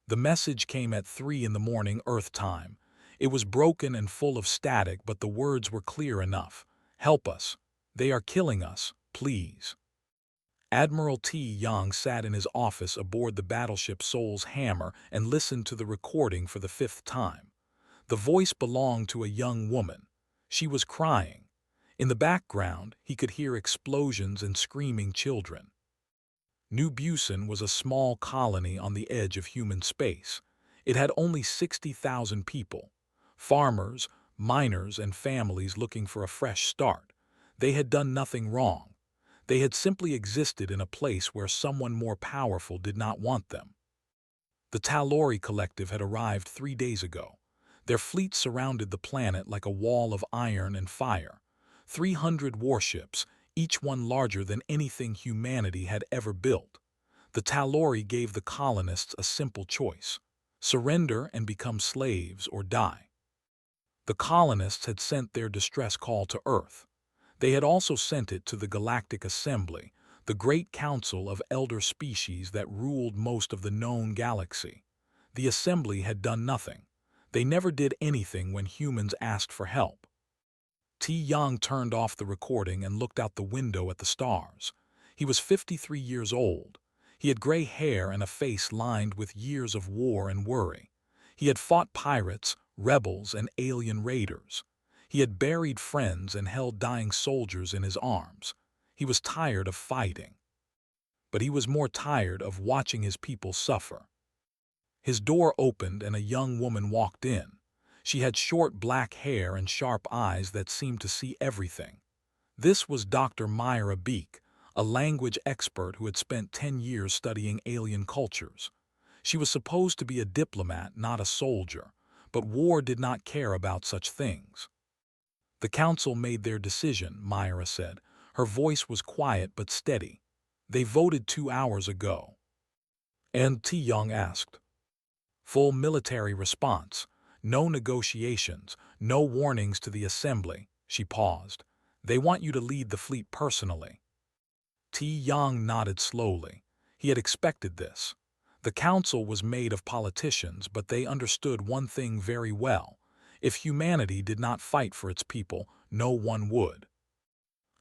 The message came at 3 in the morning Earth time. It was broken and full of static, but the words were clear enough. Help us. They are killing us. Please. Admiral T. Young sat in his office aboard the battleship Soul's Hammer and listened to the recording for the 5th time. The voice belonged to a young woman. She was crying. In the background, he could hear explosions and screaming children. New Busan was a small colony on the edge of human space. It had only 60,000 people. Farmers, miners, and families looking for a fresh start. They had done nothing wrong. They had simply existed in a place where someone more powerful did not want them. The Talori Collective had arrived 3 days ago. Their fleet surrounded the planet like a wall of iron and fire. 300 warships, each one larger than anything humanity had ever built. The Talori gave the colonists a simple choice: surrender and become slaves or die. The colonists had sent their distress call to Earth. They had also sent it to the Galactic Assembly, the great council of elder species that ruled most of the known galaxy. The Assembly had done nothing. They never did anything when humans asked for help. T. Yang turned off the recording and looked out the window at the stars. He was 53 years old. He had gray hair and a face lined with years of war and worry. He had fought pirates, rebels, and alien raiders. He had buried friends and held dying soldiers in his arms. He was tired of fighting. But he was more tired of watching his people suffer. His door opened and a young woman walked in. She had short black hair and sharp eyes that seemed to see everything. This was Dr. Myra Beek, a language expert who had spent 10 years studying alien cultures. She was supposed to be a diplomat, not a soldier, but war did not care about such things. The council made their decision, Myra said. Her voice was quiet but steady. They voted 2 hours ago. And T. Young asked. Full military response. No negotiations, no warnings to the Assembly. She paused. They want you to lead the fleet personally. T. Young nodded slowly. He had expected this. The council was made of politicians, but they understood one thing very well. If humanity did not fight for its people, no one would.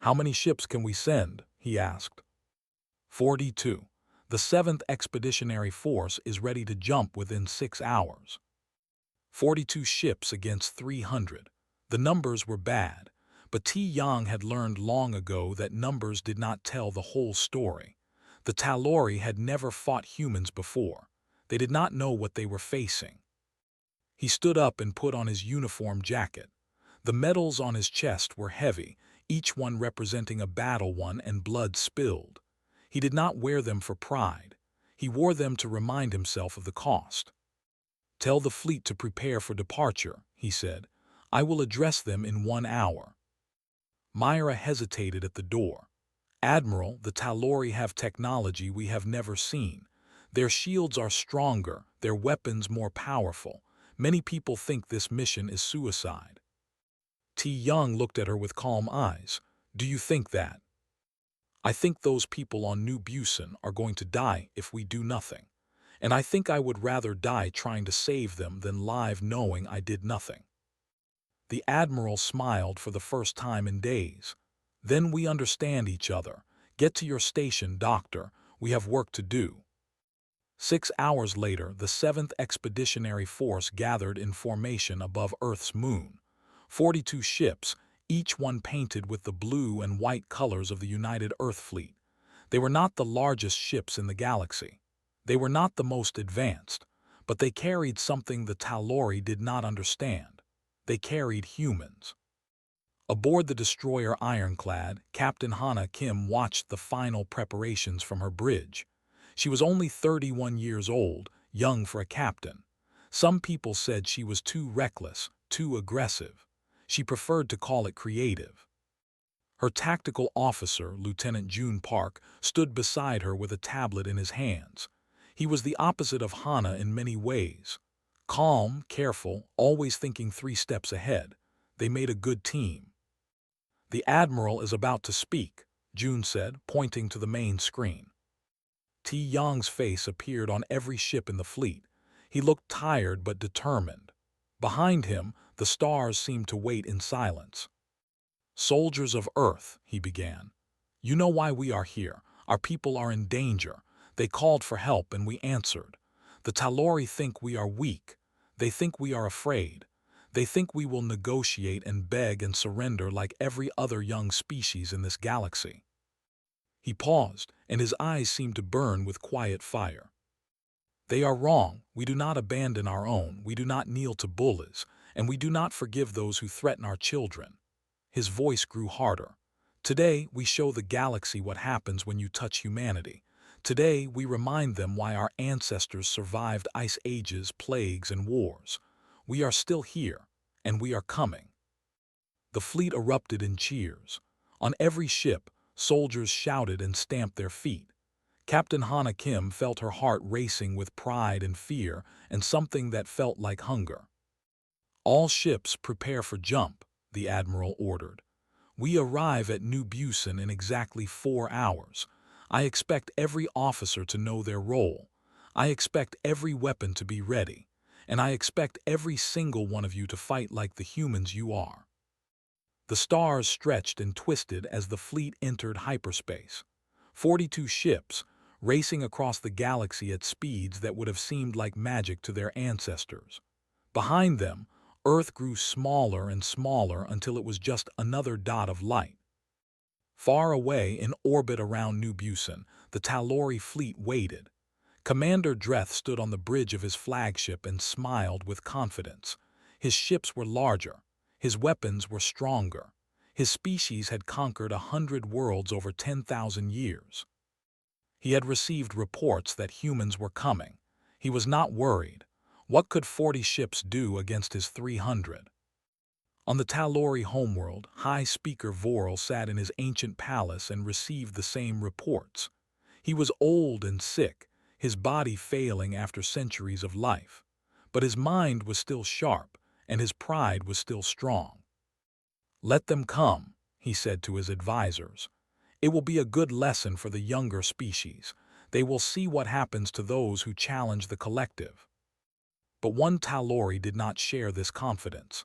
How many ships can we send? He asked. 42. The 7th Expeditionary Force is ready to jump within 6 hours. 42 ships against 300. The numbers were bad, but T. Yang had learned long ago that numbers did not tell the whole story. The Talori had never fought humans before. They did not know what they were facing. He stood up and put on his uniform jacket. The medals on his chest were heavy, each one representing a battle won and blood spilled. He did not wear them for pride. He wore them to remind himself of the cost. Tell the fleet to prepare for departure, he said. I will address them in 1 hour. Myra hesitated at the door. Admiral, the Talori have technology we have never seen. Their shields are stronger, their weapons more powerful. Many people think this mission is suicide. T. Young looked at her with calm eyes. Do you think that? I think those people on New Busan are going to die if we do nothing. And I think I would rather die trying to save them than live knowing I did nothing. The Admiral smiled for the first time in days. Then we understand each other. Get to your station, Doctor. We have work to do. 6 hours later, the 7th Expeditionary Force gathered in formation above Earth's moon. 42 ships, each one painted with the blue and white colors of the United Earth Fleet. They were not the largest ships in the galaxy. They were not the most advanced, but they carried something the Talori did not understand. They carried humans. Aboard the destroyer Ironclad, Captain Hana Kim watched the final preparations from her bridge. She was only 31 years old, young for a captain. Some people said she was too reckless, too aggressive. She preferred to call it creative. Her tactical officer, Lieutenant June Park, stood beside her with a tablet in his hands. He was the opposite of Hana in many ways. Calm, careful, always thinking 3 steps ahead. They made a good team. The Admiral is about to speak, June said, pointing to the main screen. T. Yang's face appeared on every ship in the fleet. He looked tired but determined. Behind him, the stars seemed to wait in silence. "Soldiers of Earth," he began. "You know why we are here. Our people are in danger. They called for help and we answered. The Talori think we are weak. They think we are afraid. They think we will negotiate and beg and surrender like every other young species in this galaxy." He paused, and his eyes seemed to burn with quiet fire. "They are wrong. We do not abandon our own. We do not kneel to bullies, and we do not forgive those who threaten our children." His voice grew harder. "Today, we show the galaxy what happens when you touch humanity. Today, we remind them why our ancestors survived ice ages, plagues, and wars. We are still here, and we are coming." The fleet erupted in cheers. On every ship, soldiers shouted and stamped their feet. Captain Hana Kim felt her heart racing with pride and fear and something that felt like hunger. "All ships prepare for jump," the admiral ordered. "We arrive at New Busan in exactly 4 hours. I expect every officer to know their role. I expect every weapon to be ready. And I expect every single one of you to fight like the humans you are." The stars stretched and twisted as the fleet entered hyperspace. 42 ships, racing across the galaxy at speeds that would have seemed like magic to their ancestors. Behind them, Earth grew smaller and smaller until it was just another dot of light. Far away in orbit around New Busan, the Talori fleet waited. Commander Dreth stood on the bridge of his flagship and smiled with confidence. His ships were larger. His weapons were stronger. His species had conquered 100 worlds over 10,000 years. He had received reports that humans were coming. He was not worried. What could 40 ships do against his 300? On the Talori homeworld, High Speaker Vorel sat in his ancient palace and received the same reports. He was old and sick, his body failing after centuries of life. But his mind was still sharp, and his pride was still strong. "Let them come," he said to his advisors. "It will be a good lesson for the younger species. They will see what happens to those who challenge the collective." But one Talori did not share this confidence.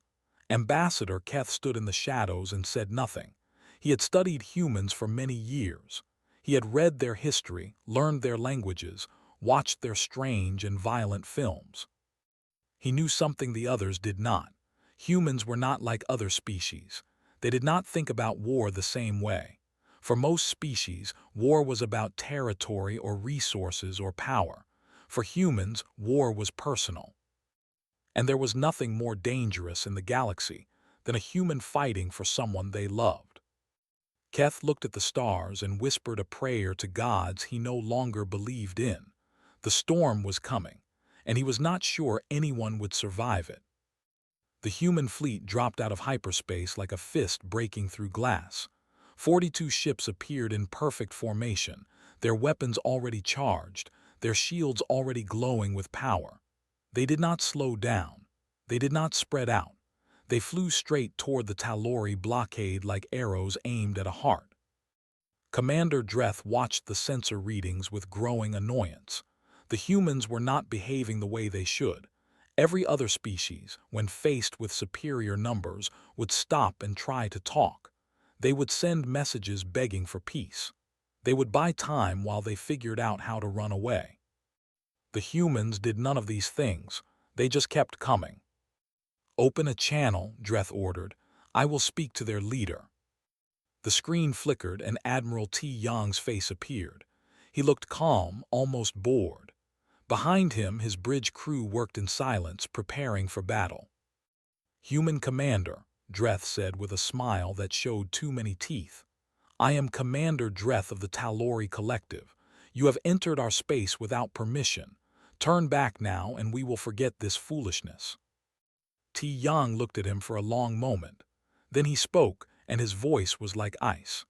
Ambassador Keth stood in the shadows and said nothing. He had studied humans for many years. He had read their history, learned their languages, watched their strange and violent films. He knew something the others did not. Humans were not like other species. They did not think about war the same way. For most species, war was about territory or resources or power. For humans, war was personal. And there was nothing more dangerous in the galaxy than a human fighting for someone they loved. Keth looked at the stars and whispered a prayer to gods he no longer believed in. The storm was coming, and he was not sure anyone would survive it. The human fleet dropped out of hyperspace like a fist breaking through glass. 42 ships appeared in perfect formation, their weapons already charged, their shields already glowing with power. They did not slow down. They did not spread out. They flew straight toward the Talori blockade like arrows aimed at a heart. Commander Dreth watched the sensor readings with growing annoyance. The humans were not behaving the way they should. Every other species, when faced with superior numbers, would stop and try to talk. They would send messages begging for peace. They would buy time while they figured out how to run away. The humans did none of these things. They just kept coming. "Open a channel," Dreth ordered. "I will speak to their leader." The screen flickered and Admiral T. Yang's face appeared. He looked calm, almost bored. Behind him, his bridge crew worked in silence, preparing for battle. "Human Commander," Dreth said with a smile that showed too many teeth. "I am Commander Dreth of the Talori Collective. You have entered our space without permission. Turn back now and we will forget this foolishness." T. Yang looked at him for a long moment. Then he spoke, and his voice was like ice.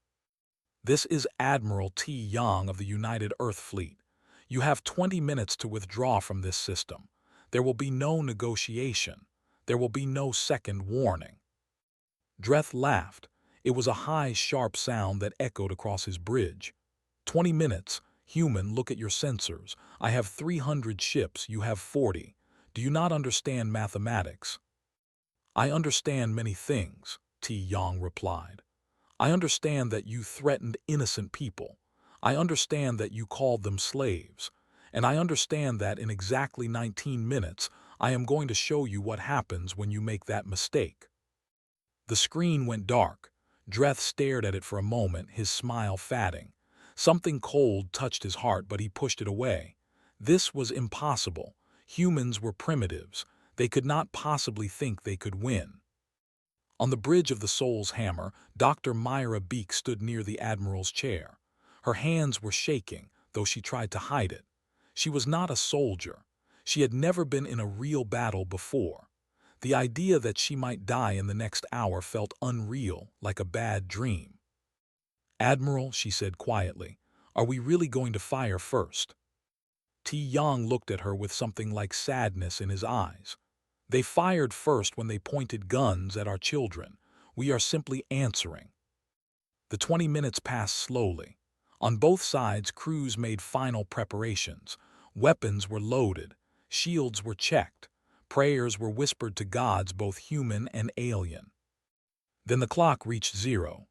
"This is Admiral T. Yang of the United Earth Fleet. You have 20 minutes to withdraw from this system. There will be no negotiation. There will be no second warning." Dreth laughed. It was a high, sharp sound that echoed across his bridge. 20 minutes. Human, look at your sensors. I have 300 ships, you have 40. Do you not understand mathematics? I understand many things, Ti Yang replied. I understand that you threatened innocent people. I understand that you called them slaves. And I understand that in exactly 19 minutes, I am going to show you what happens when you make that mistake. The screen went dark. Dreth stared at it for a moment, his smile fading. Something cold touched his heart, but he pushed it away. This was impossible. Humans were primitives. They could not possibly think they could win. On the bridge of the Soul's Hammer, Dr. Myra Beek stood near the Admiral's chair. Her hands were shaking, though she tried to hide it. She was not a soldier. She had never been in a real battle before. The idea that she might die in the next hour felt unreal, like a bad dream. Admiral, she said quietly, are we really going to fire first? Ti Yang looked at her with something like sadness in his eyes. They fired first when they pointed guns at our children. We are simply answering. The 20 minutes passed slowly. On both sides, crews made final preparations. Weapons were loaded. Shields were checked. Prayers were whispered to gods, both human and alien. Then the clock reached 0.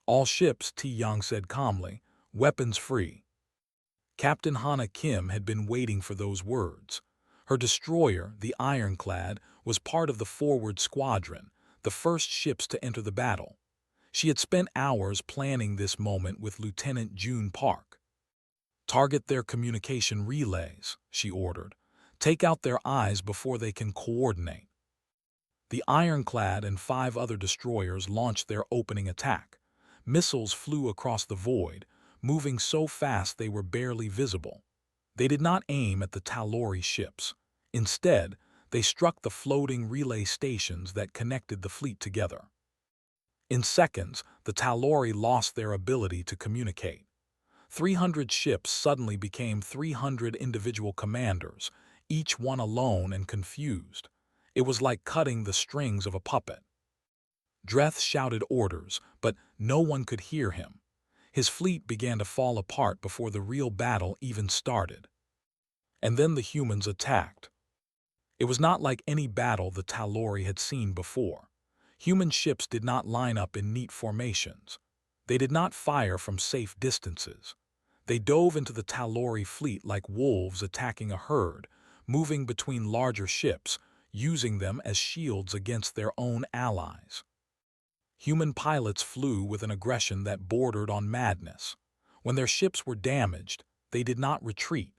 All ships, Ti Yang said calmly, weapons free. Captain Hana Kim had been waiting for those words. Her destroyer, the Ironclad, was part of the forward squadron, the first ships to enter the battle. She had spent hours planning this moment with Lieutenant June Park. Target their communication relays, she ordered. Take out their eyes before they can coordinate. The Ironclad and 5 other destroyers launched their opening attack. Missiles flew across the void, moving so fast they were barely visible. They did not aim at the Talori ships. Instead, they struck the floating relay stations that connected the fleet together. In seconds, the Talori lost their ability to communicate. 300 ships suddenly became 300 individual commanders, each one alone and confused. It was like cutting the strings of a puppet. Dreth shouted orders, but no one could hear him. His fleet began to fall apart before the real battle even started. And then the humans attacked. It was not like any battle the Talori had seen before. Human ships did not line up in neat formations. They did not fire from safe distances. They dove into the Talori fleet like wolves attacking a herd, moving between larger ships, using them as shields against their own allies. Human pilots flew with an aggression that bordered on madness. When their ships were damaged, they did not retreat.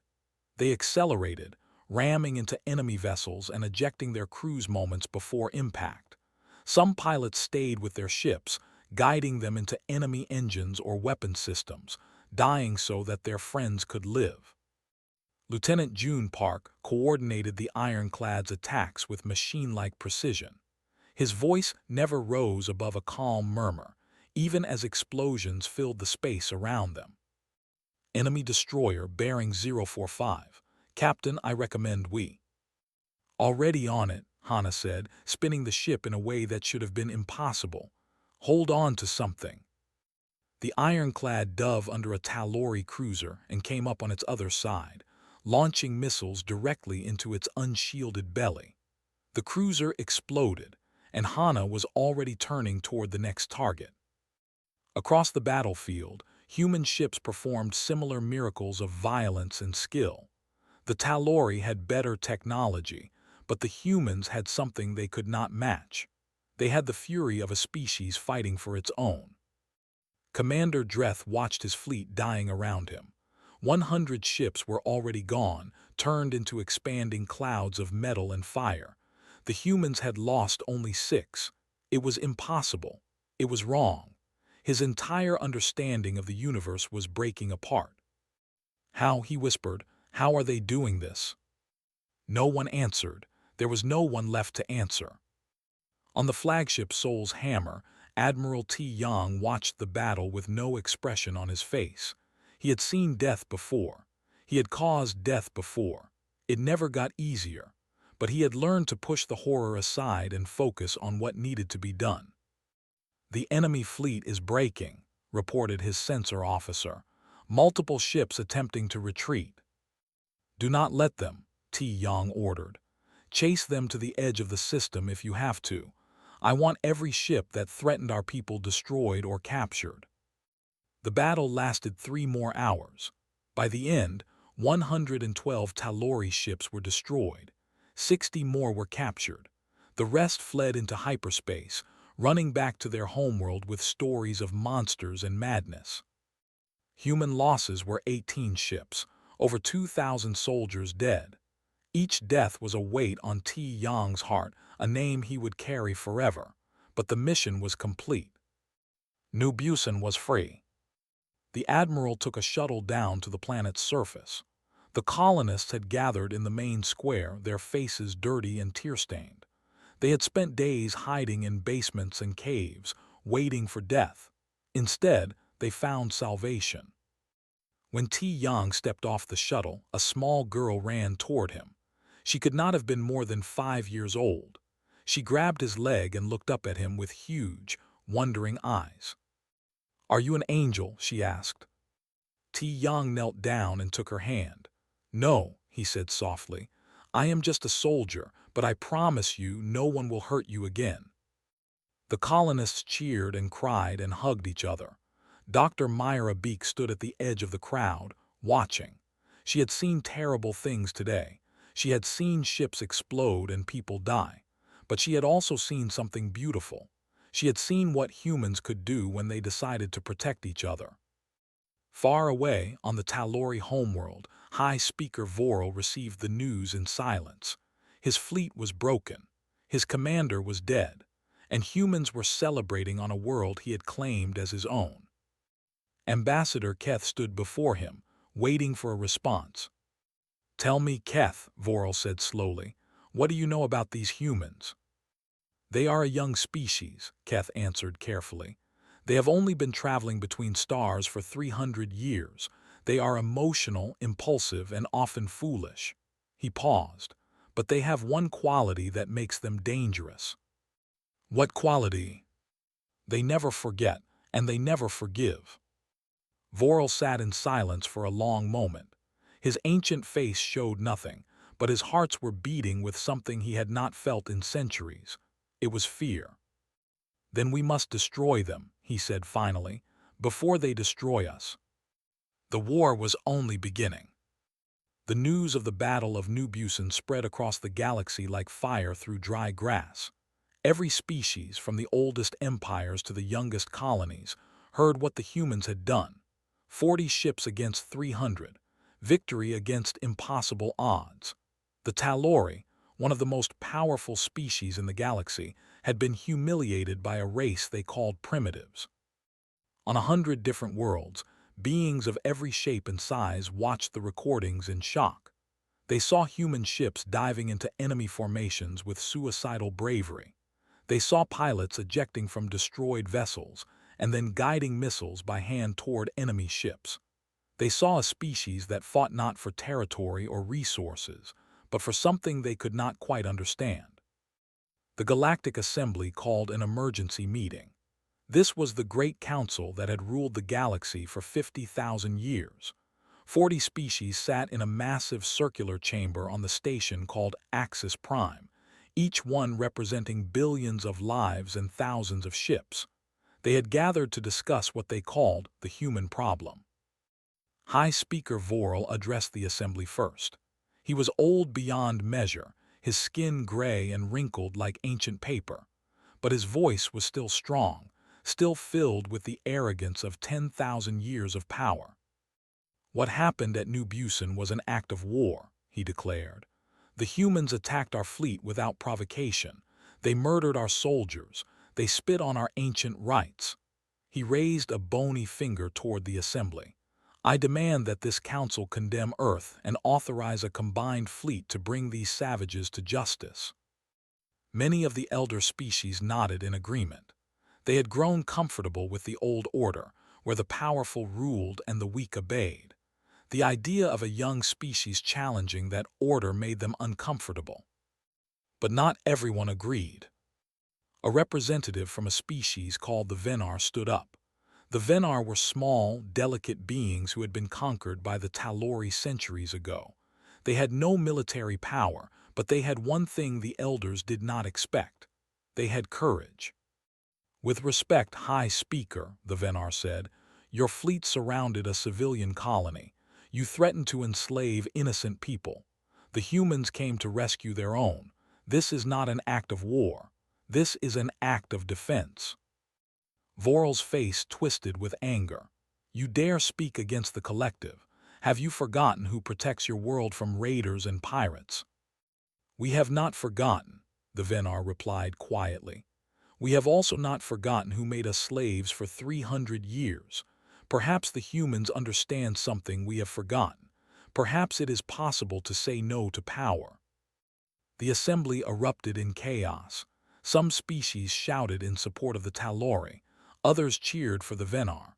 They accelerated, ramming into enemy vessels and ejecting their crews moments before impact. Some pilots stayed with their ships, guiding them into enemy engines or weapon systems, dying so that their friends could live. Lieutenant June Park coordinated the Ironclad's attacks with machine-like precision. His voice never rose above a calm murmur, even as explosions filled the space around them. Enemy destroyer bearing 045. Captain, I recommend we. Already on it, Hana said, spinning the ship in a way that should have been impossible. Hold on to something. The Ironclad dove under a Talori cruiser and came up on its other side, launching missiles directly into its unshielded belly. The cruiser exploded, and Hana was already turning toward the next target. Across the battlefield, human ships performed similar miracles of violence and skill. The Talori had better technology, but the humans had something they could not match. They had the fury of a species fighting for its own. Commander Dreth watched his fleet dying around him. 100 ships were already gone, turned into expanding clouds of metal and fire. The humans had lost only 6. It was impossible. It was wrong. His entire understanding of the universe was breaking apart. How, he whispered, how are they doing this? No one answered. There was no one left to answer. On the flagship Soul's Hammer, Admiral Ti Yang watched the battle with no expression on his face. He had seen death before. He had caused death before. It never got easier, but he had learned to push the horror aside and focus on what needed to be done. The enemy fleet is breaking, reported his sensor officer. Multiple ships attempting to retreat. Do not let them, Ti Yang ordered. Chase them to the edge of the system if you have to. I want every ship that threatened our people destroyed or captured." The battle lasted 3 more hours. By the end, 112 Talori ships were destroyed. 60 more were captured. The rest fled into hyperspace, running back to their homeworld with stories of monsters and madness. Human losses were 18 ships, over 2,000 soldiers dead. Each death was a weight on T. Yang's heart, a name he would carry forever. But the mission was complete. New Busan was free. The admiral took a shuttle down to the planet's surface. The colonists had gathered in the main square, their faces dirty and tear-stained. They had spent days hiding in basements and caves, waiting for death. Instead, they found salvation. When T. Yang stepped off the shuttle, a small girl ran toward him. She could not have been more than 5 years old. She grabbed his leg and looked up at him with huge, wondering eyes. "Are you an angel?" she asked. T. Yang knelt down and took her hand. "No," he said softly. "I am just a soldier, but I promise you no one will hurt you again." The colonists cheered and cried and hugged each other. Dr. Myra Beek stood at the edge of the crowd, watching. She had seen terrible things today. She had seen ships explode and people die. But she had also seen something beautiful. She had seen what humans could do when they decided to protect each other. Far away, on the Talori homeworld, High Speaker Vorel received the news in silence. His fleet was broken. His commander was dead. And humans were celebrating on a world he had claimed as his own. Ambassador Keth stood before him, waiting for a response. "Tell me, Keth," Vorel said slowly, "what do you know about these humans?" "They are a young species," Keth answered carefully. "They have only been traveling between stars for 300 years. They are emotional, impulsive, and often foolish." He paused. "But they have one quality that makes them dangerous." "What quality?" "They never forget, and they never forgive." Vorel sat in silence for a long moment. His ancient face showed nothing, but his hearts were beating with something he had not felt in centuries. It was fear. "Then we must destroy them," he said finally, "before they destroy us." The war was only beginning. The news of the Battle of New Busan spread across the galaxy like fire through dry grass. Every species, from the oldest empires to the youngest colonies, heard what the humans had done. 40 ships against 300. Victory against impossible odds. The Talori, one of the most powerful species in the galaxy, had been humiliated by a race they called primitives. On 100 different worlds, beings of every shape and size watched the recordings in shock. They saw human ships diving into enemy formations with suicidal bravery. They saw pilots ejecting from destroyed vessels and then guiding missiles by hand toward enemy ships. They saw a species that fought not for territory or resources, but for something they could not quite understand. The Galactic Assembly called an emergency meeting. This was the Great Council that had ruled the galaxy for 50,000 years. 40 species sat in a massive circular chamber on the station called Axis Prime, each one representing billions of lives and thousands of ships. They had gathered to discuss what they called the human problem. High Speaker Vorel addressed the assembly first. He was old beyond measure, his skin gray and wrinkled like ancient paper. But his voice was still strong, still filled with the arrogance of 10,000 years of power. "What happened at New Busan was an act of war," he declared. "The humans attacked our fleet without provocation. They murdered our soldiers. They spit on our ancient rights." He raised a bony finger toward the assembly. "I demand that this council condemn Earth and authorize a combined fleet to bring these savages to justice." Many of the elder species nodded in agreement. They had grown comfortable with the old order, where the powerful ruled and the weak obeyed. The idea of a young species challenging that order made them uncomfortable. But not everyone agreed. A representative from a species called the Venar stood up. The Venar were small, delicate beings who had been conquered by the Talori centuries ago. They had no military power, But they had one thing the elders did not expect. They had courage. "With respect, High Speaker," the Venar said, "your fleet surrounded a civilian colony. You threatened to enslave innocent people. The humans came to rescue their own. This is not an act of war. This is an act of defense." Voral's face twisted with anger. "You dare speak against the collective? Have you forgotten who protects your world from raiders and pirates?" "We have not forgotten," the Venar replied quietly. "We have also not forgotten who made us slaves for 300 years. Perhaps the humans understand something we have forgotten. Perhaps it is possible to say no to power." The assembly erupted in chaos. Some species shouted in support of the Talori. Others cheered for the Venar.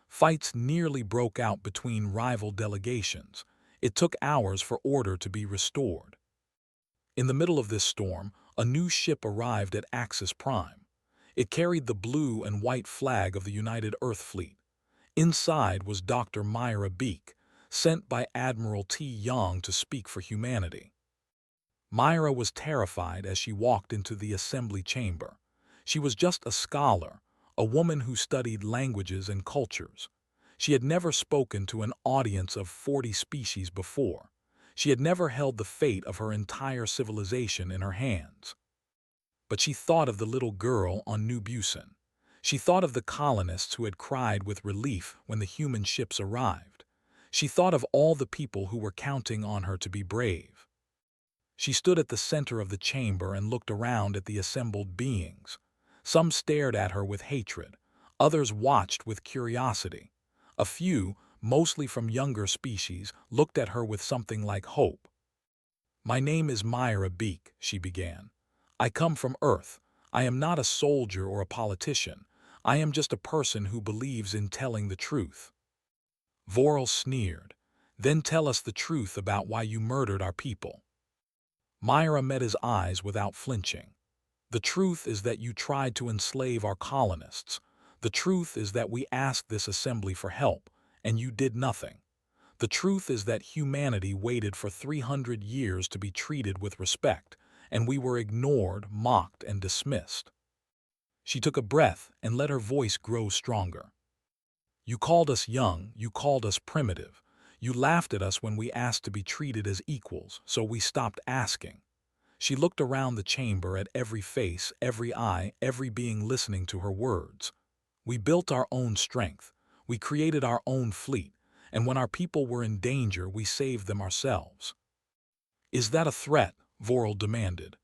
Fights nearly broke out between rival delegations. It took hours for order to be restored. In the middle of this storm, a new ship arrived at Axis Prime. It carried the blue and white flag of the United Earth Fleet. Inside was Dr. Myra Beek, sent by Admiral T. Young to speak for humanity. Myra was terrified as she walked into the assembly chamber. She was just a scholar, a woman who studied languages and cultures. She had never spoken to an audience of 40 species before. She had never held the fate of her entire civilization in her hands. But she thought of the little girl on New Busan. She thought of the colonists who had cried with relief when the human ships arrived. She thought of all the people who were counting on her to be brave. She stood at the center of the chamber and looked around at the assembled beings. Some stared at her with hatred. Others watched with curiosity. A few, mostly from younger species, looked at her with something like hope. "My name is Myra Beek," she began. "I come from Earth. I am not a soldier or a politician. I am just a person who believes in telling the truth." Voral sneered. "Then tell us the truth about why you murdered our people." Myra met his eyes without flinching. "The truth is that you tried to enslave our colonists. The truth is that we asked this assembly for help, and you did nothing. The truth is that humanity waited for 300 years to be treated with respect, and we were ignored, mocked, and dismissed." She took a breath and let her voice grow stronger. "You called us young, you called us primitive. You laughed at us when we asked to be treated as equals, so we stopped asking." She looked around the chamber at every face, every eye, every being listening to her words. "We built our own strength. We created our own fleet, and when our people were in danger, we saved them ourselves." "Is that a threat?" Voral demanded.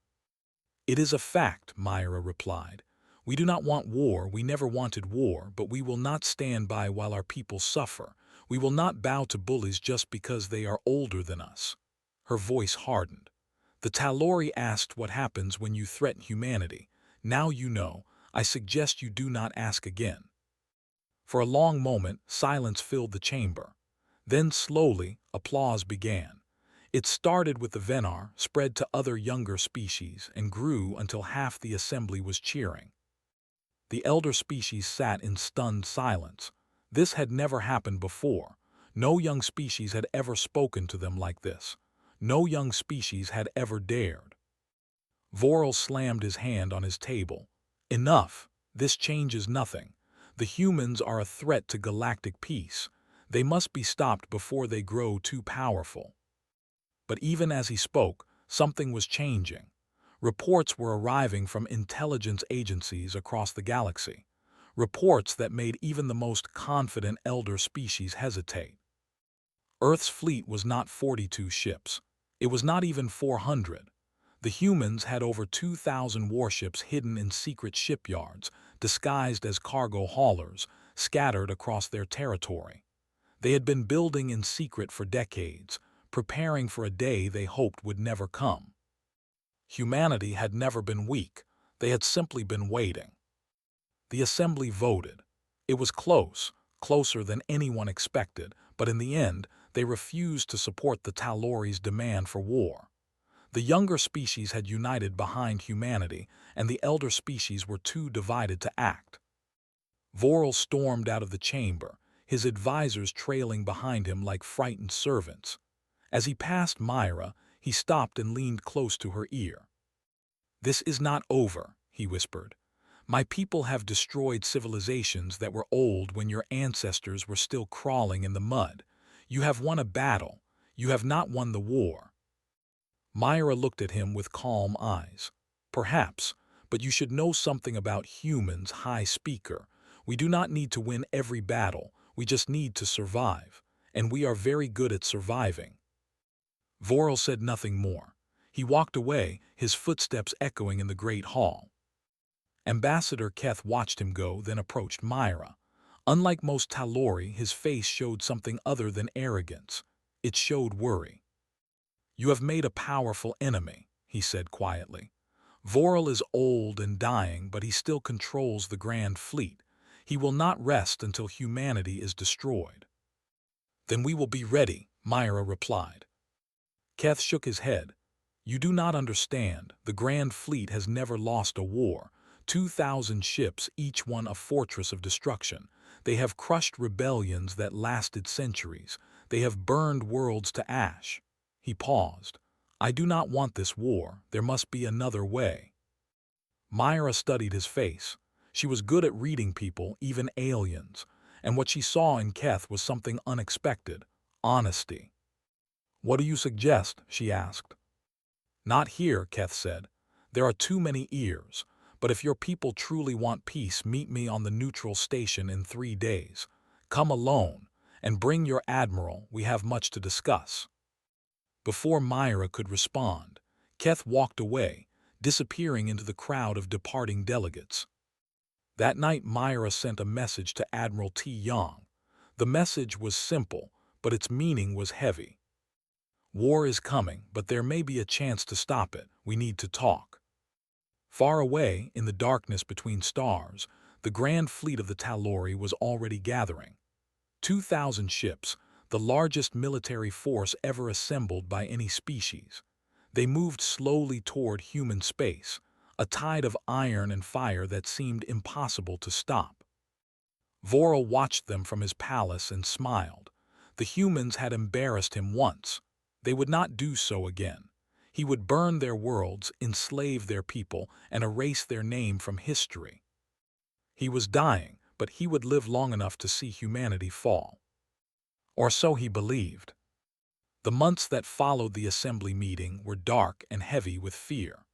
"It is a fact," Myra replied. "We do not want war, we never wanted war, but we will not stand by while our people suffer. We will not bow to bullies just because they are older than us." Her voice hardened. "The Talori asked what happens when you threaten humanity. Now you know. I suggest you do not ask again." For a long moment, silence filled the chamber. Then slowly, applause began. It started with the Venar, spread to other younger species, and grew until half the assembly was cheering. The elder species sat in stunned silence. This had never happened before. No young species had ever spoken to them like this. No young species had ever dared. Voral slammed his hand on his table. "Enough! This changes nothing. The humans are a threat to galactic peace. They must be stopped before they grow too powerful." But even as he spoke, something was changing. Reports were arriving from intelligence agencies across the galaxy. Reports that made even the most confident elder species hesitate. Earth's fleet was not 42 ships. It was not even 400. The humans had over 2,000 warships hidden in secret shipyards, disguised as cargo haulers, scattered across their territory. They had been building in secret for decades, preparing for a day they hoped would never come. Humanity had never been weak. They had simply been waiting. The assembly voted. It was close, closer than anyone expected, but in the end, they refused to support the Talori's demand for war. The younger species had united behind humanity, and the elder species were too divided to act. Voral stormed out of the chamber, his advisors trailing behind him like frightened servants. As he passed Myra, He stopped and leaned close to her ear. "This is not over," he whispered. "My people have destroyed civilizations that were old when your ancestors were still crawling in the mud. You have won a battle. You have not won the war." Myra looked at him with calm eyes. "Perhaps, but you should know something about humans, High Speaker. We do not need to win every battle, we just need to survive. And we are very good at surviving." Vorel said nothing more. He walked away, his footsteps echoing in the great hall. Ambassador Keth watched him go, then approached Myra. Unlike most Talori, his face showed something other than arrogance. It showed worry. "You have made a powerful enemy," he said quietly. "Vorel is old and dying, but he still controls the Grand Fleet. He will not rest until humanity is destroyed." "Then we will be ready," Myra replied. Keth shook his head. "You do not understand. The Grand Fleet has never lost a war. 2,000 ships, each one a fortress of destruction. They have crushed rebellions that lasted centuries. They have burned worlds to ash." He paused. "I do not want this war. There must be another way." Myra studied his face. She was good at reading people, even aliens. And what she saw in Keth was something unexpected: honesty. "What do you suggest?" she asked. "Not here," Keth said. "There are too many ears. But if your people truly want peace, meet me on the neutral station in 3 days. Come alone, and bring your admiral. We have much to discuss." Before Myra could respond, Keth walked away, disappearing into the crowd of departing delegates. That night Myra sent a message to Admiral T. Yang. The message was simple, but its meaning was heavy. "War is coming, but there may be a chance to stop it. We need to talk." Far away, in the darkness between stars, the Grand Fleet of the Talori was already gathering. 2,000 ships, the largest military force ever assembled by any species. They moved slowly toward human space, a tide of iron and fire that seemed impossible to stop. Vorel watched them from his palace and smiled. The humans had embarrassed him once. They would not do so again. He would burn their worlds, enslave their people, and erase their name from history. He was dying, but he would live long enough to see humanity fall. Or so he believed. The months that followed the assembly meeting were dark and heavy with fear.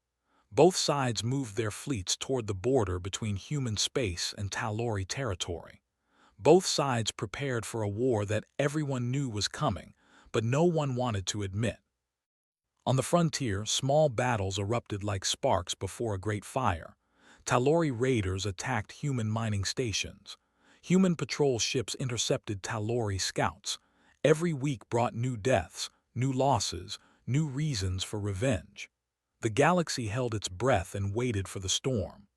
Both sides moved their fleets toward the border between human space and Talori territory. Both sides prepared for a war that everyone knew was coming, but no one wanted to admit. On the frontier, small battles erupted like sparks before a great fire. Talori raiders attacked human mining stations. Human patrol ships intercepted Talori scouts. Every week brought new deaths, new losses, new reasons for revenge. The galaxy held its breath and waited for the storm.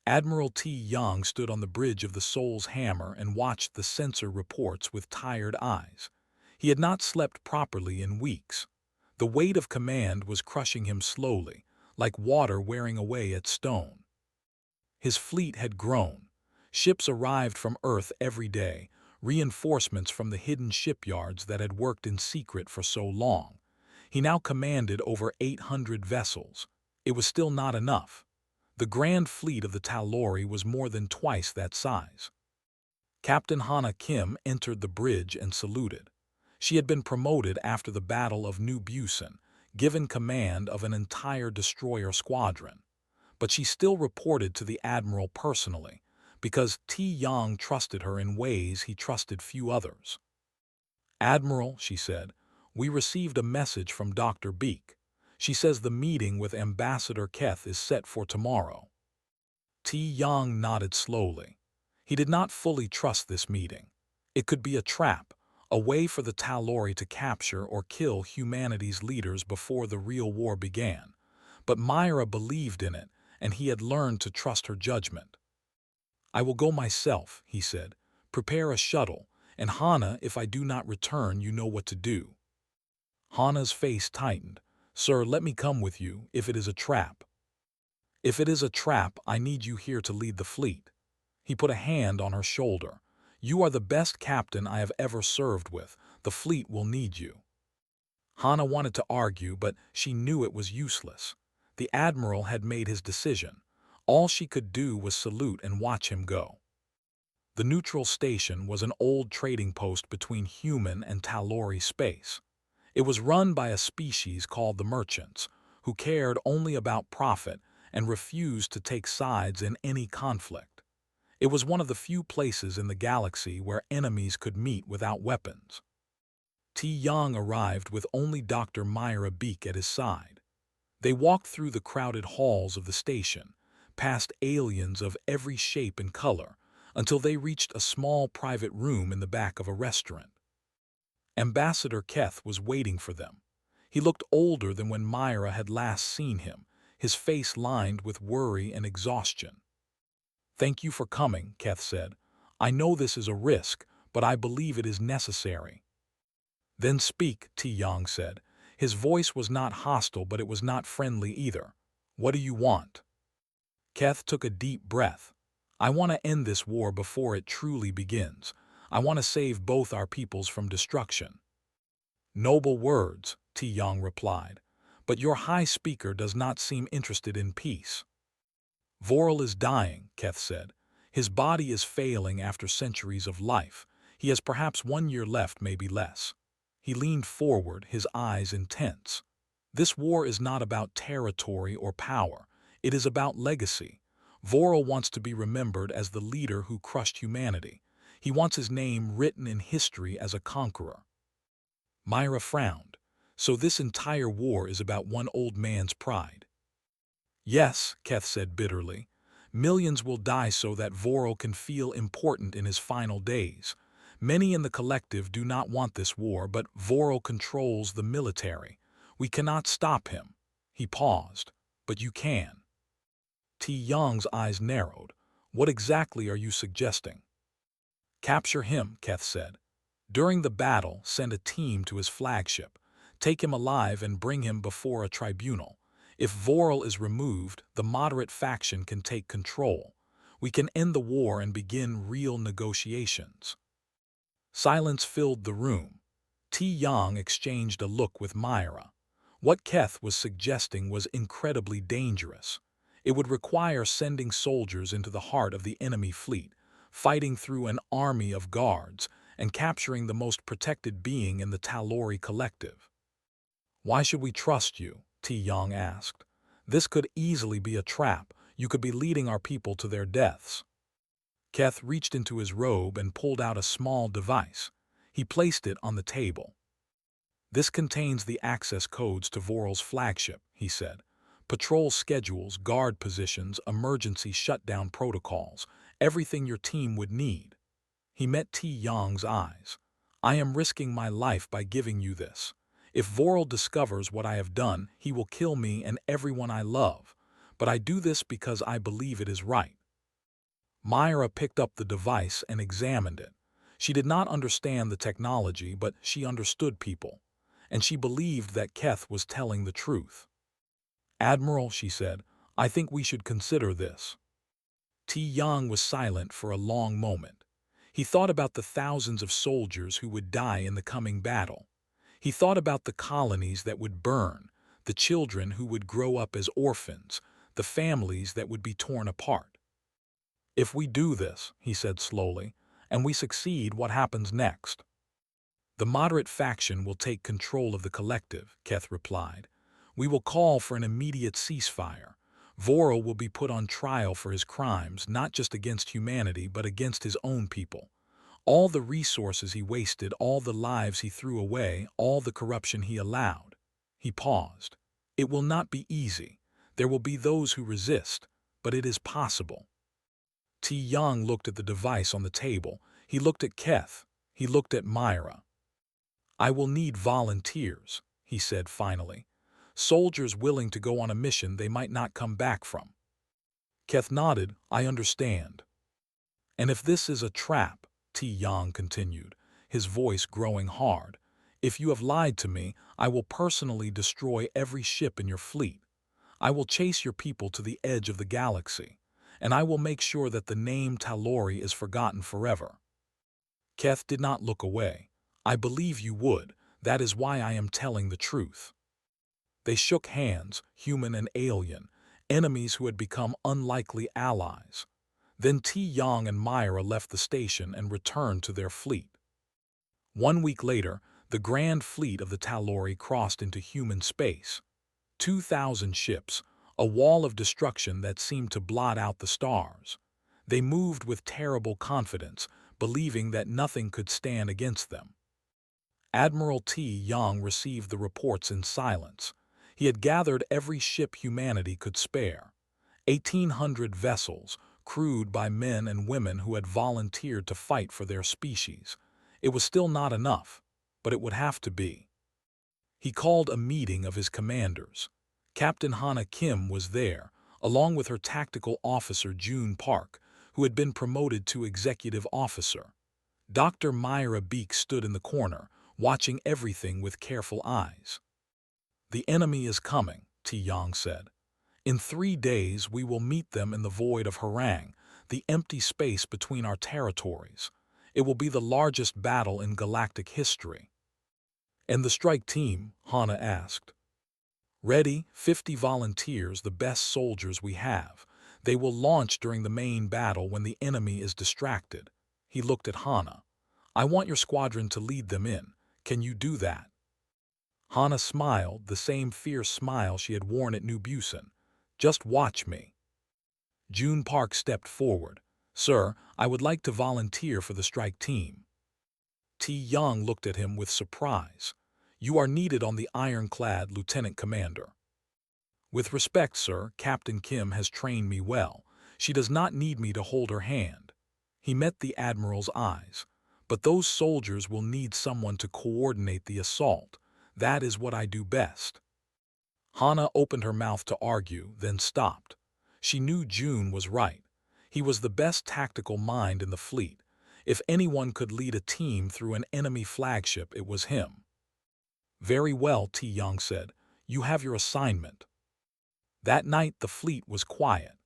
Admiral T. Yang stood on the bridge of the Soul's Hammer and watched the censor reports with tired eyes. He had not slept properly in weeks. The weight of command was crushing him slowly, like water wearing away at stone. His fleet had grown. Ships arrived from Earth every day, reinforcements from the hidden shipyards that had worked in secret for so long. He now commanded over 800 vessels. It was still not enough. The Grand Fleet of the Talori was more than twice that size. Captain Hana Kim entered the bridge and saluted. She had been promoted after the Battle of New Busan, given command of an entire destroyer squadron. But she still reported to the admiral personally, because T. Yang trusted her in ways he trusted few others. "Admiral," she said, "we received a message from Dr. Beek. She says the meeting with Ambassador Keth is set for tomorrow." T. Yang nodded slowly. He did not fully trust this meeting. It could be a trap, a way for the Talori to capture or kill humanity's leaders before the real war began. But Myra believed in it, and he had learned to trust her judgment. "I will go myself," he said. "Prepare a shuttle, and Hana, if I do not return, you know what to do." Hana's face tightened. "Sir, let me come with you, if it is a trap." "If it is a trap, I need you here to lead the fleet." He put a hand on her shoulder. "You are the best captain I have ever served with. The fleet will need you." Hana wanted to argue, but she knew it was useless. The admiral had made his decision. All she could do was salute and watch him go. The neutral station was an old trading post between human and Talori space. It was run by a species called the Merchants, who cared only about profit and refused to take sides in any conflict. It was one of the few places in the galaxy where enemies could meet without weapons. T. Young arrived with only Dr. Myra Beak at his side. They walked through the crowded halls of the station, past aliens of every shape and color, until they reached a small private room in the back of a restaurant. Ambassador Keth was waiting for them. He looked older than when Myra had last seen him, his face lined with worry and exhaustion. "Thank you for coming," Keth said. "I know this is a risk, but I believe it is necessary." "Then speak," T. Yang said. His voice was not hostile, but it was not friendly either. "What do you want?" Keth took a deep breath. "I want to end this war before it truly begins. I want to save both our peoples from destruction." "Noble words," T. Yang replied, "but your High Speaker does not seem interested in peace." "Voral is dying," Keth said. "His body is failing after centuries of life. He has perhaps 1 year left, maybe less." He leaned forward, his eyes intense. "This war is not about territory or power. It is about legacy. Voral wants to be remembered as the leader who crushed humanity. He wants his name written in history as a conqueror." Myra frowned. "So this entire war is about one old man's pride?" "Yes," Keth said bitterly. "Millions will die so that Voral can feel important in his final days. Many in the collective do not want this war, but Voral controls the military. We cannot stop him." He paused. "But you can." T. Young's eyes narrowed. "What exactly are you suggesting?" "Capture him," Keth said. "During the battle, send a team to his flagship. Take him alive and bring him before a tribunal. If Voral is removed, the moderate faction can take control. We can end the war and begin real negotiations." Silence filled the room. T. Young exchanged a look with Myra. What Keth was suggesting was incredibly dangerous. It would require sending soldiers into the heart of the enemy fleet, fighting through an army of guards, and capturing the most protected being in the Talori collective. "Why should we trust you?" T. Young asked. "This could easily be a trap. You could be leading our people to their deaths." Keth reached into his robe and pulled out a small device. He placed it on the table. "This contains the access codes to Voral's flagship," he said. "Patrol schedules, guard positions, emergency shutdown protocols, everything your team would need." He met T. Young's eyes. "I am risking my life by giving you this. If Voral discovers what I have done, he will kill me and everyone I love. But I do this because I believe it is right." Myra picked up the device and examined it. She did not understand the technology, but she understood people. And she believed that Keth was telling the truth. "Admiral," she said, "I think we should consider this." T. Young was silent for a long moment. He thought about the thousands of soldiers who would die in the coming battle. He thought about the colonies that would burn, the children who would grow up as orphans, the families that would be torn apart. "If we do this," he said slowly, "and we succeed, what happens next?" "The moderate faction will take control of the collective," Keth replied. "We will call for an immediate ceasefire. Voral will be put on trial for his crimes, not just against humanity, but against his own people. All the resources he wasted, all the lives he threw away, all the corruption he allowed." He paused. "It will not be easy. There will be those who resist, but it is possible." T. Young looked at the device on the table. He looked at Keth. He looked at Myra. "I will need volunteers," he said finally. "Soldiers willing to go on a mission they might not come back from." Keth nodded. "I understand." "And if this is a trap," T. Young continued, his voice growing hard, "if you have lied to me, I will personally destroy every ship in your fleet. I will chase your people to the edge of the galaxy, and I will make sure that the name Talori is forgotten forever." Keth did not look away. "I believe you would. That is why I am telling the truth." They shook hands, human and alien, enemies who had become unlikely allies. Then T. Yang and Myra left the station and returned to their fleet. 1 week later, the grand fleet of the Talori crossed into human space. 2,000 ships, a wall of destruction that seemed to blot out the stars. They moved with terrible confidence, believing that nothing could stand against them. Admiral T. Yang received the reports in silence. He had gathered every ship humanity could spare. 1,800 vessels, crewed by men and women who had volunteered to fight for their species. It was still not enough, but it would have to be. He called a meeting of his commanders. Captain Hana Kim was there, along with her tactical officer June Park, who had been promoted to executive officer. Dr. Myra Beek stood in the corner, watching everything with careful eyes. "The enemy is coming," T. Yang said. "In 3 days we will meet them in the void of Harang, the empty space between our territories. It will be the largest battle in galactic history." "And the strike team?" Hana asked. "Ready, 50 volunteers, the best soldiers we have. They will launch during the main battle when the enemy is distracted." He looked at Hana. "I want your squadron to lead them in. Can you do that?" Hana smiled, the same fierce smile she had worn at New Busan. "Just watch me." June Park stepped forward. "Sir, I would like to volunteer for the strike team." T. Yang looked at him with surprise. "You are needed on the ironclad, Lieutenant Commander." "With respect, sir, Captain Kim has trained me well. She does not need me to hold her hand." He met the Admiral's eyes. "But those soldiers will need someone to coordinate the assault. That is what I do best." Hana opened her mouth to argue, then stopped. She knew June was right. He was the best tactical mind in the fleet. If anyone could lead a team through an enemy flagship, it was him. "Very well," T. Yang said. "You have your assignment." That night the fleet was quiet.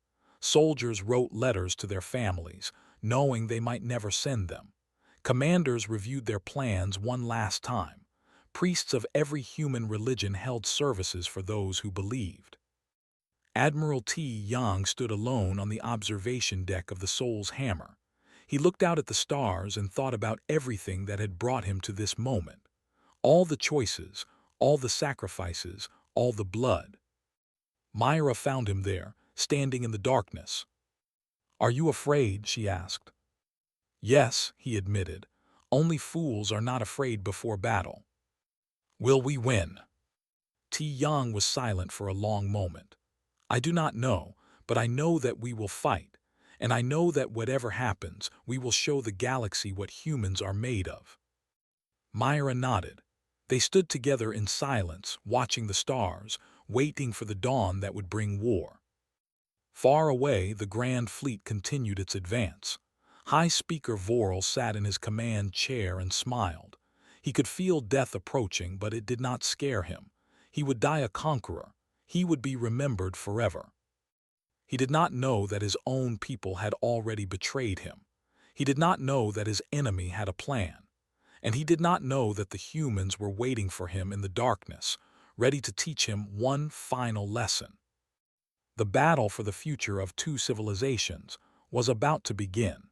Soldiers wrote letters to their families, knowing they might never send them. Commanders reviewed their plans one last time. Priests of every human religion held services for those who believed. Admiral T. Yang stood alone on the observation deck of the Soul's Hammer. He looked out at the stars and thought about everything that had brought him to this moment. All the choices, all the sacrifices, all the blood. Myra found him there, standing in the darkness. "Are you afraid?" she asked. "Yes," he admitted. "Only fools are not afraid before battle." "Will we win?" T. Yang was silent for a long moment. "I do not know, but I know that we will fight. And I know that whatever happens, we will show the galaxy what humans are made of." Myra nodded. They stood together in silence, watching the stars, waiting for the dawn that would bring war. Far away, the Grand Fleet continued its advance. High Speaker Vorel sat in his command chair and smiled. He could feel death approaching, but it did not scare him. He would die a conqueror. He would be remembered forever. He did not know that his own people had already betrayed him. He did not know that his enemy had a plan. And he did not know that the humans were waiting for him in the darkness, ready to teach him one final lesson. The battle for the future of 2 civilizations was about to begin.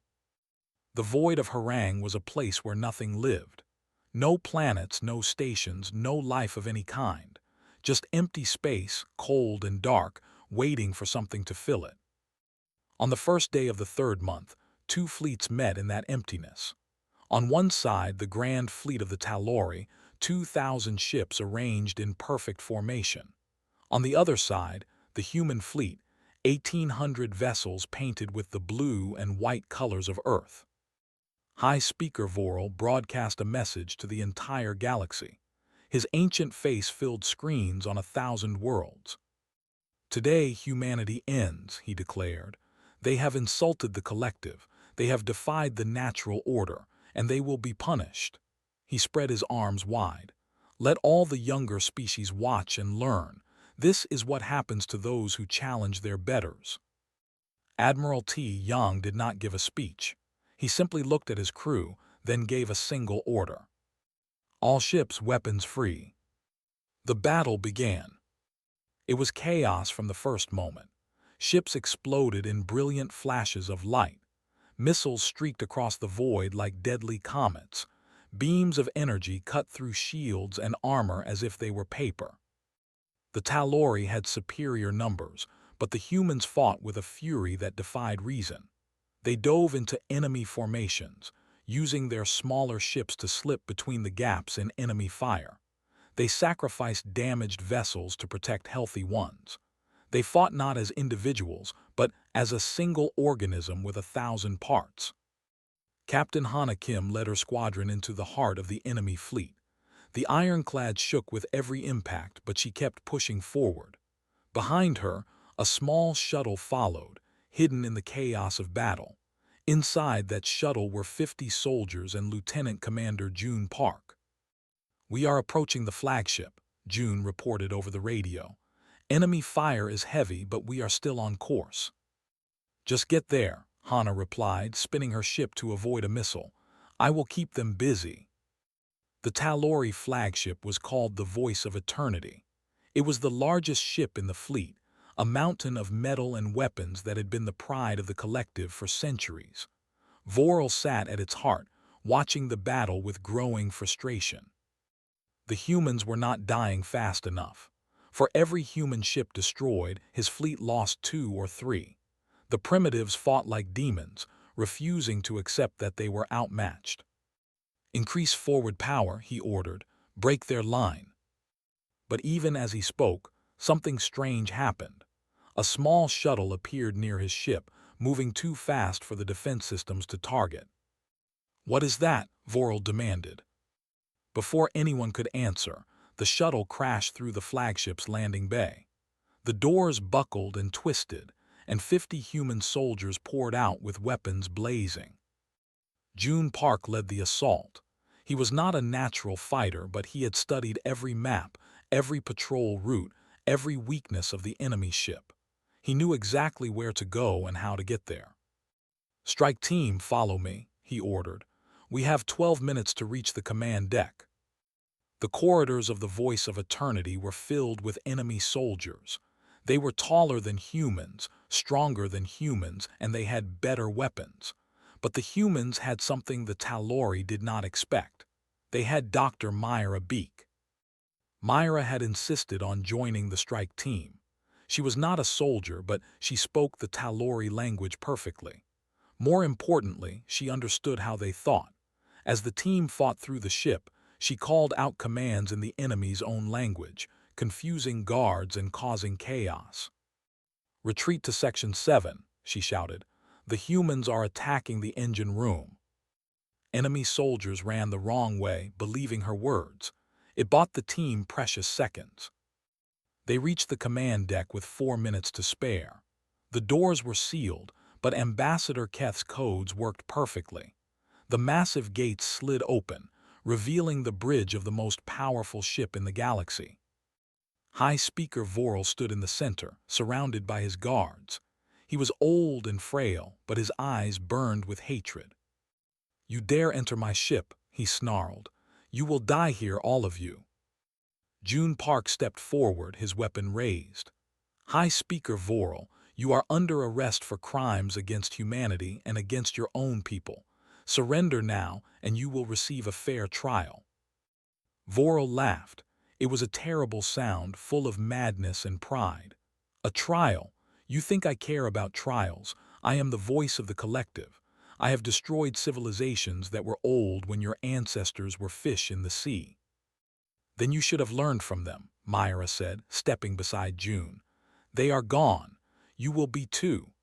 The void of Harang was a place where nothing lived. No planets, no stations, no life of any kind. Just empty space, cold and dark, waiting for something to fill it. On the first day of the 3rd month, 2 fleets met in that emptiness. On one side, the Grand Fleet of the Talori, 2,000 ships arranged in perfect formation. On the other side, the human fleet, 1,800 vessels painted with the blue and white colors of Earth. High Speaker Vorel broadcast a message to the entire galaxy. His ancient face filled screens on 1,000 worlds. "Today humanity ends," he declared. "They have insulted the collective, they have defied the natural order, and they will be punished." He spread his arms wide. "Let all the younger species watch and learn. This is what happens to those who challenge their betters." Admiral T. Yang did not give a speech. He simply looked at his crew, then gave a single order. All ships weapons free. The battle began. It was chaos from the first moment. Ships exploded in brilliant flashes of light. Missiles streaked across the void like deadly comets. Beams of energy cut through shields and armor as if they were paper. The Tal'Ori had superior numbers, but the humans fought with a fury that defied reason. They dove into enemy formations, using their smaller ships to slip between the gaps in enemy fire. They sacrificed damaged vessels to protect healthy ones. They fought not as individuals, but as a single organism with 1,000 parts. Captain Hana Kim led her squadron into the heart of the enemy fleet. The ironclad shook with every impact, but she kept pushing forward. Behind her, a small shuttle followed, hidden in the chaos of battle. Inside that shuttle were 50 soldiers and Lieutenant Commander June Park. "We are approaching the flagship," June reported over the radio. "Enemy fire is heavy, but we are still on course." "Just get there," Hana replied, spinning her ship to avoid a missile. "I will keep them busy." The Tal'Ori flagship was called the Voice of Eternity. It was the largest ship in the fleet, a mountain of metal and weapons that had been the pride of the collective for centuries. Vorel sat at its heart, watching the battle with growing frustration. The humans were not dying fast enough. For every human ship destroyed, his fleet lost 2 or 3. The primitives fought like demons, refusing to accept that they were outmatched. "Increase forward power," he ordered. "Break their line." But even as he spoke, something strange happened. A small shuttle appeared near his ship, moving too fast for the defense systems to target. "What is that?" Vorel demanded. Before anyone could answer, the shuttle crashed through the flagship's landing bay. The doors buckled and twisted, and 50 human soldiers poured out with weapons blazing. June Park led the assault. He was not a natural fighter, but he had studied every map, every patrol route, every weakness of the enemy ship. He knew exactly where to go and how to get there. "Strike team, follow me," he ordered. "We have 12 minutes to reach the command deck." The corridors of the Voice of Eternity were filled with enemy soldiers. They were taller than humans, stronger than humans, and they had better weapons. But the humans had something the Tal'Ori did not expect. They had Dr. Myra Beak. Myra had insisted on joining the strike team. She was not a soldier, but she spoke the Tal'Ori language perfectly. More importantly, she understood how they thought. As the team fought through the ship, she called out commands in the enemy's own language, confusing guards and causing chaos. "Retreat to Section 7, she shouted. "The humans are attacking the engine room." Enemy soldiers ran the wrong way, believing her words. It bought the team precious seconds. They reached the command deck with 4 minutes to spare. The doors were sealed, but Ambassador Keth's codes worked perfectly. The massive gates slid open, revealing the bridge of the most powerful ship in the galaxy. High Speaker Vorel stood in the center, surrounded by his guards. He was old and frail, but his eyes burned with hatred. "You dare enter my ship," he snarled. "You will die here, all of you." June Park stepped forward, his weapon raised. "High Speaker Vorel, you are under arrest for crimes against humanity and against your own people. Surrender now, and you will receive a fair trial." Vorel laughed. It was a terrible sound, full of madness and pride. "A trial? You think I care about trials? I am the voice of the collective. I have destroyed civilizations that were old when your ancestors were fish in the sea." "Then you should have learned from them," Myra said, stepping beside June. "They are gone. You will be too.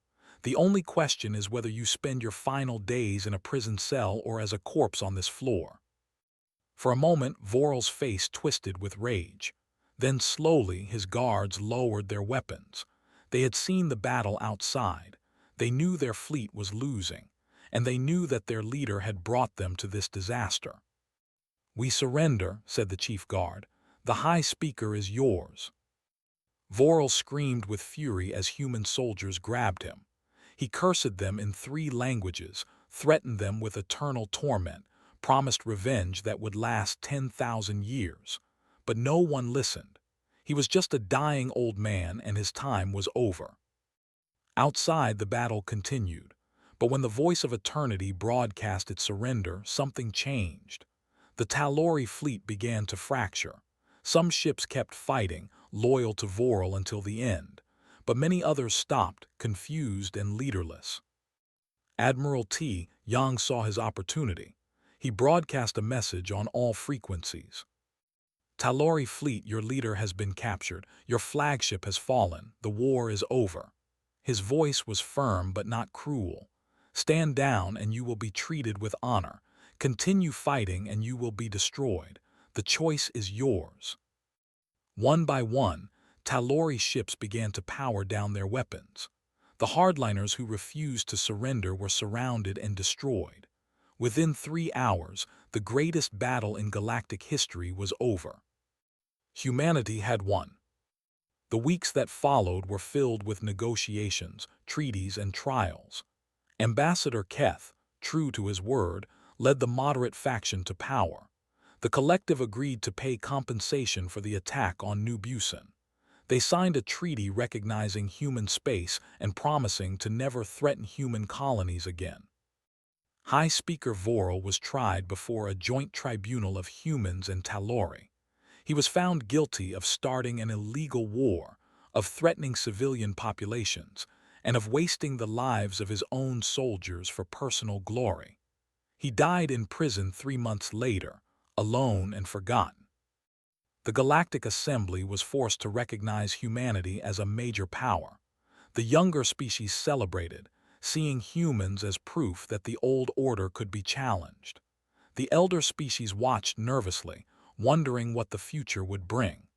The only question is whether you spend your final days in a prison cell or as a corpse on this floor." For a moment, Vorel's face twisted with rage. Then slowly his guards lowered their weapons. They had seen the battle outside. They knew their fleet was losing, and they knew that their leader had brought them to this disaster. "We surrender," said the chief guard. "The High Speaker is yours." Vorel screamed with fury as human soldiers grabbed him. He cursed them in 3 languages, threatened them with eternal torment, promised revenge that would last 10,000 years. But no one listened. He was just a dying old man, and his time was over. Outside, the battle continued, but when the voice of eternity broadcast its surrender, something changed. The Talori fleet began to fracture. Some ships kept fighting, loyal to Voral until the end, but many others stopped, confused and leaderless. Admiral T. Yang saw his opportunity. He broadcast a message on all frequencies. Talori fleet, your leader has been captured. Your flagship has fallen. The war is over. His voice was firm but not cruel. Stand down and you will be treated with honor. Continue fighting and you will be destroyed. The choice is yours. One by one, Talori ships began to power down their weapons. The hardliners who refused to surrender were surrounded and destroyed. Within 3 hours, the greatest battle in galactic history was over. Humanity had won. The weeks that followed were filled with negotiations, treaties, and trials. Ambassador Keth, true to his word, led the moderate faction to power. The collective agreed to pay compensation for the attack on New Busan. They signed a treaty recognizing human space and promising to never threaten human colonies again. High Speaker Voral was tried before a joint tribunal of humans and Talori. He was found guilty of starting an illegal war, of threatening civilian populations, and of wasting the lives of his own soldiers for personal glory. He died in prison 3 months later, alone and forgotten. The Galactic Assembly was forced to recognize humanity as a major power. The younger species celebrated, seeing humans as proof that the old order could be challenged. The elder species watched nervously, wondering what the future would bring.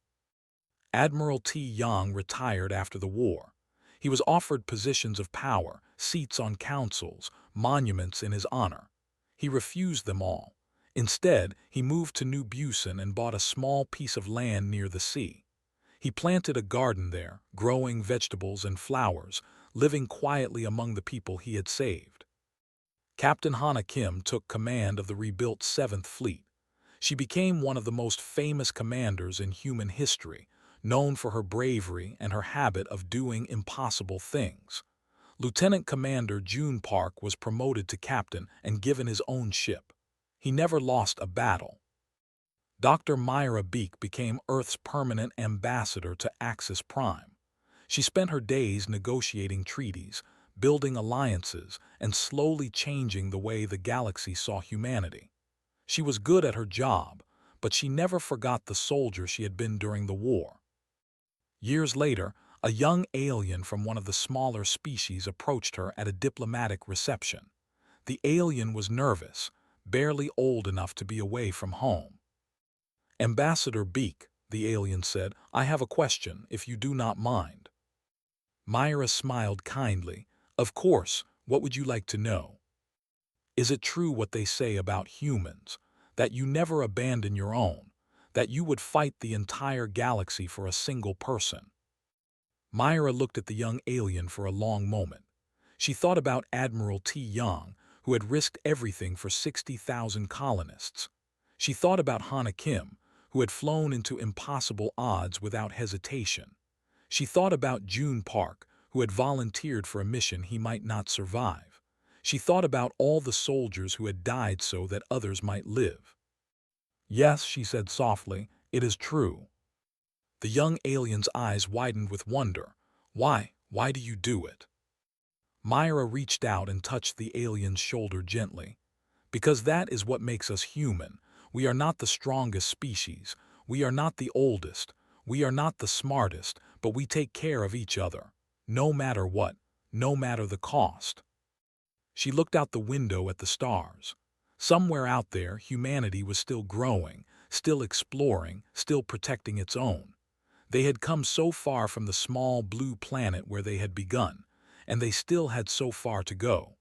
Admiral T. Yang retired after the war. He was offered positions of power, seats on councils, monuments in his honor. He refused them all. Instead, he moved to New Busan and bought a small piece of land near the sea. He planted a garden there, growing vegetables and flowers, living quietly among the people he had saved. Captain Hana Kim took command of the rebuilt 7th Fleet. She became one of the most famous commanders in human history, known for her bravery and her habit of doing impossible things. Lieutenant Commander June Park was promoted to captain and given his own ship. He never lost a battle. Dr. Myra Beek became Earth's permanent ambassador to Axis Prime. She spent her days negotiating treaties, building alliances, and slowly changing the way the galaxy saw humanity. She was good at her job, but she never forgot the soldier she had been during the war. Years later, a young alien from one of the smaller species approached her at a diplomatic reception. The alien was nervous, barely old enough to be away from home. "Ambassador Beek," the alien said, "I have a question, if you do not mind." Myra smiled kindly. "Of course, what would you like to know?" "Is it true what they say about humans, that you never abandon your own, that you would fight the entire galaxy for a single person?" Myra looked at the young alien for a long moment. She thought about Admiral T. Yang, who had risked everything for 60,000 colonists. She thought about Hana Kim, who had flown into impossible odds without hesitation. She thought about June Park, who had volunteered for a mission he might not survive. She thought about all the soldiers who had died so that others might live. "Yes," she said softly, "it is true." The young alien's eyes widened with wonder. "Why? Why do you do it?" Myra reached out and touched the alien's shoulder gently. "Because that is what makes us human. We are not the strongest species. We are not the oldest. We are not the smartest, but we take care of each other. No matter what, no matter the cost." She looked out the window at the stars. Somewhere out there, humanity was still growing, still exploring, still protecting its own. They had come so far from the small blue planet where they had begun, and they still had so far to go.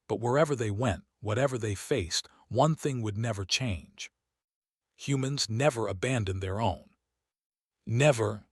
But wherever they went, whatever they faced, one thing would never change. Humans never abandoned their own. Never,